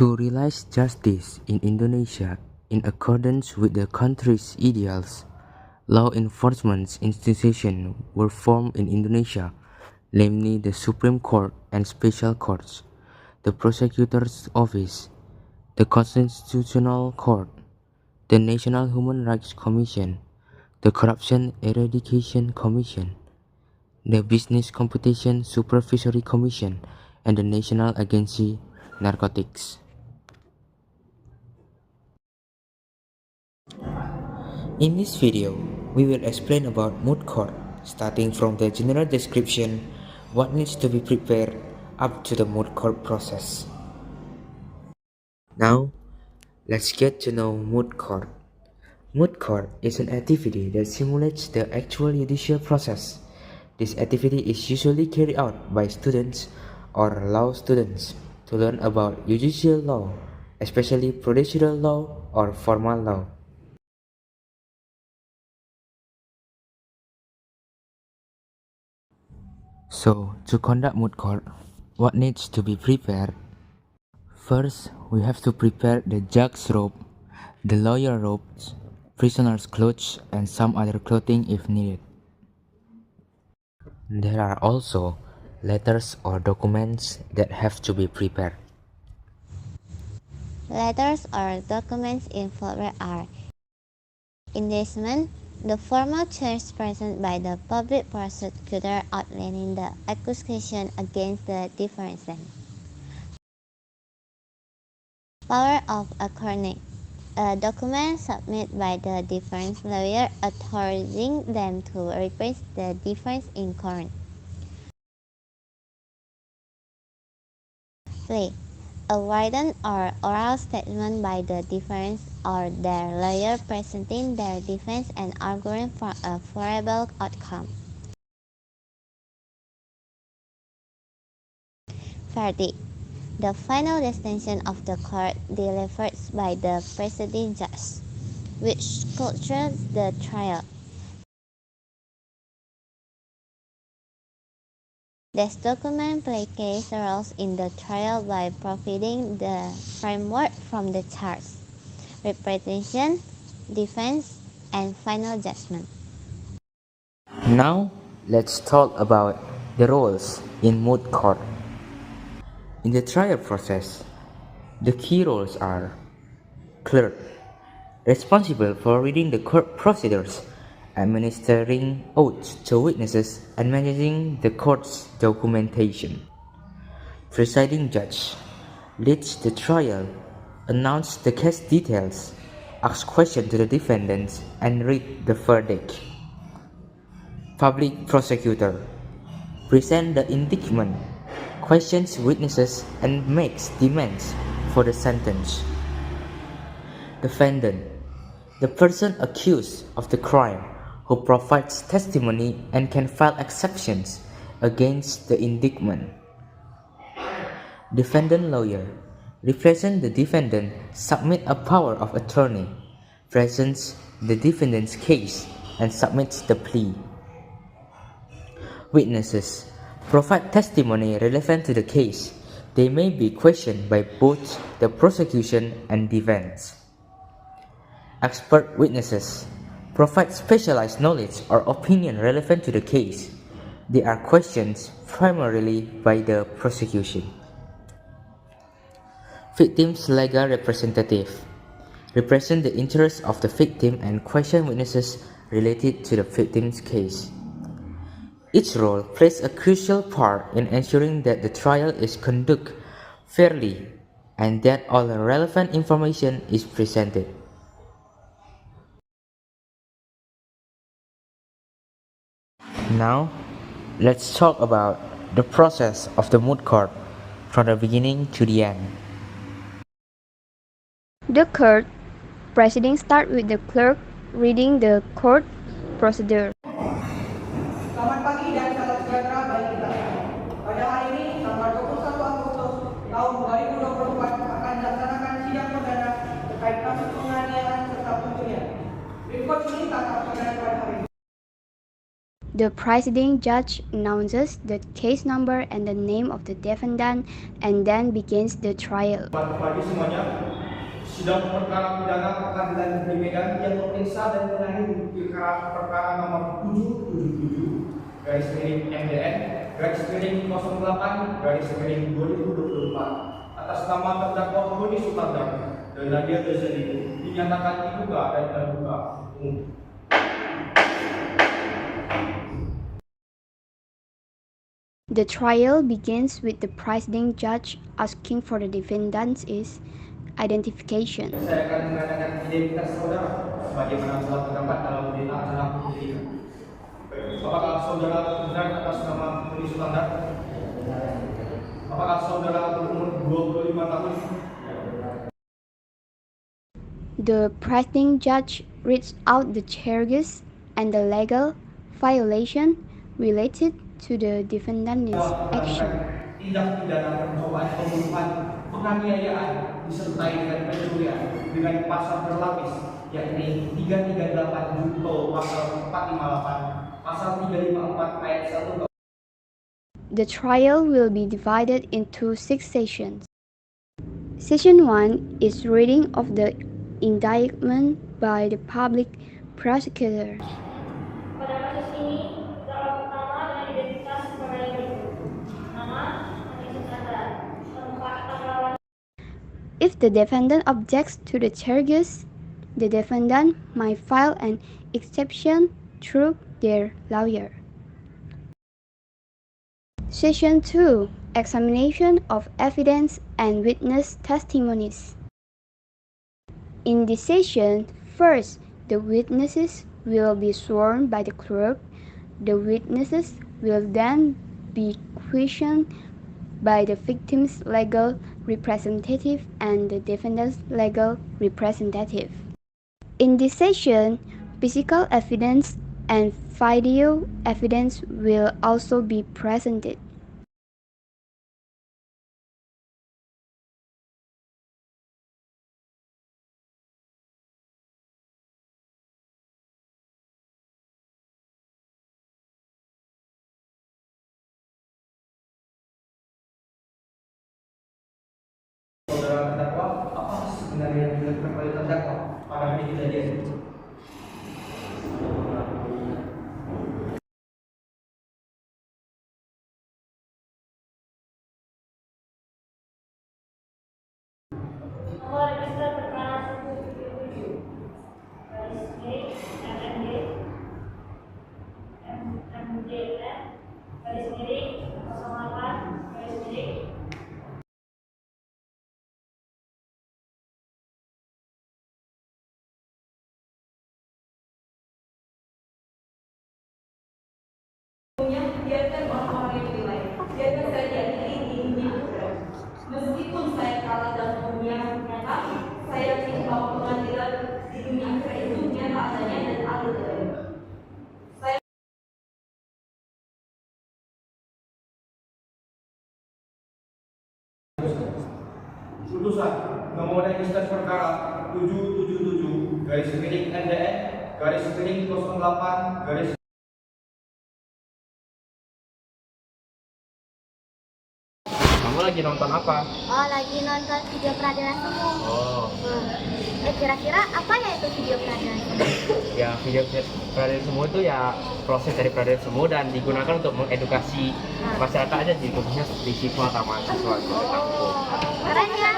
To realize justice in Indonesia in accordance with the country's ideals, law enforcement institutions were formed in Indonesia, namely the Supreme Court and Special Courts, the Prosecutor's Office, the Constitutional Court, the National Human Rights Commission, the Corruption Eradication Commission, the Business Competition Supervisory Commission, and the National Agency Narcotics. In this video, we will explain about moot court, starting from the general description, what needs to be prepared up to the moot court process. Now, let's get to know moot court. Moot court is an activity that simulates the actual judicial process. This activity is usually carried out by students or law students to learn about judicial law, especially procedural law or formal law. So, to conduct moot court, what needs to be prepared? First, we have to prepare the judge's robe, the lawyer robes, prisoner's clothes, and some other clothing if needed. There are also letters or documents that have to be prepared. Letters or documents involved are indictment, the formal charge presented by the public prosecutor outlining the accusation against the defendant. Power of attorney, a document submitted by the defense lawyer authorizing them to represent the defense in court. Plea, a written or oral statement by the defense or their lawyer presenting their defense and arguing for a favorable outcome. Verdict, the final decision of the court delivered by the presiding judge, which concludes the trial. This document plays roles in the trial by providing the framework from the charge, representation, defense, and final judgment. Now, let's talk about the roles in moot court. In the trial process, the key roles are clerk, responsible for reading the court procedures, administering oaths to witnesses, and managing the court's documentation. Presiding judge leads the trial, announces the case details, asks questions to the defendants, and read the verdict. Public prosecutor presents the indictment, questions witnesses, and makes demands for the sentence. Defendant, the person accused of the crime who provides testimony and can file exceptions against the indictment. Defendant lawyer represents the defendant, submits a power of attorney, presents the defendant's case, and submits the plea. Witnesses provide testimony relevant to the case. They may be questioned by both the prosecution and defense. Expert witnesses provide specialized knowledge or opinion relevant to the case. They are questioned primarily by the prosecution. Victim's legal representative represent the interests of the victim and question witnesses related to the victim's case. Each role plays a crucial part in ensuring that the trial is conducted fairly and that all relevant information is presented. Now, let's talk about the process of the moot court from the beginning to the end. The court proceedings start with the clerk reading the court procedure. Selamat pagi dan salam sejahtera bagi kita. Pada hari ini, tanggal 21 Agustus tahun 2024 akan dilaksanakan sidang perdana terkait kasus penganiayaan serta pencurian. Berikut ini tata perdana pada hari ini. The presiding judge announces the case number and the name of the defendant and then begins the trial. Selamat pagi semuanya. Sidang perkara pidana Pengadilan Negeri Medan yang memeriksa dan menangani perkara nomor 777 garis miring MDN garis miring 08 garis miring 2024 atas nama terdakwa Roni Sutardar dan Nadia Ghazali dinyatakan diduga dan terduga umum. The trial begins with the presiding judge asking for the defendant's identification. Saya akan mengatakan identitas saudara sebagaimana telah terdapat dalam berita acara penyidikan. Apakah saudara benar atas nama Roni Sutardar? Apakah saudara berumur 25 tahun? The presiding judge reads out the charges and the legal violation related to the defendant's action. Tindak pidana percobaan pembunuhan, penganiayaan disertai dengan pencurian dengan pasal berlapis, yakni 338 junto pasal 458, pasal 354 ayat 1. The trial will be divided into 6 sessions. Session 1 is reading of the indictment by the public prosecutor. Pada kasus ini, terdakwa pertama adalah identitas kepada individu. Nama, Roni Sutardar. Tempat perlawanan. If the defendant objects to the charges, the defendant might file an exception through their lawyer. Session 2. Examination of evidence and witness testimonies. In this session, first, the witnesses will be sworn by the clerk. The witnesses will then be questioned by the victim's legal representative and the defendant's legal representative. In this session, physical evidence and video evidence will also be presented. Saudara terdakwa, apa sebenarnya yang dilakukan oleh terdakwa pada hari kejadian itu? Nomor register perkara 177 garis miring MND MDN garis miring 08 garis miring biarkan orang-orang yang menilai, biarkan saya diadili di dunia akhirat. Meskipun saya kalah dalam dunia nyata, saya yakin bahwa pengadilan di dunia akhirat itu nyata adanya dan adil adanya. Putusan nomor register perkara 777 garis miring NDN garis miring 08 garis. Kamu lagi nonton apa? Oh, lagi nonton video peradilan semu. Oh, Kira-kira apa ya itu video peradilan semu? ya video peradilan semu itu ya proses dari peradilan semu dan digunakan untuk mengedukasi masyarakat aja sih, khususnya seperti siswa atau mahasiswa gitu. Keren ya?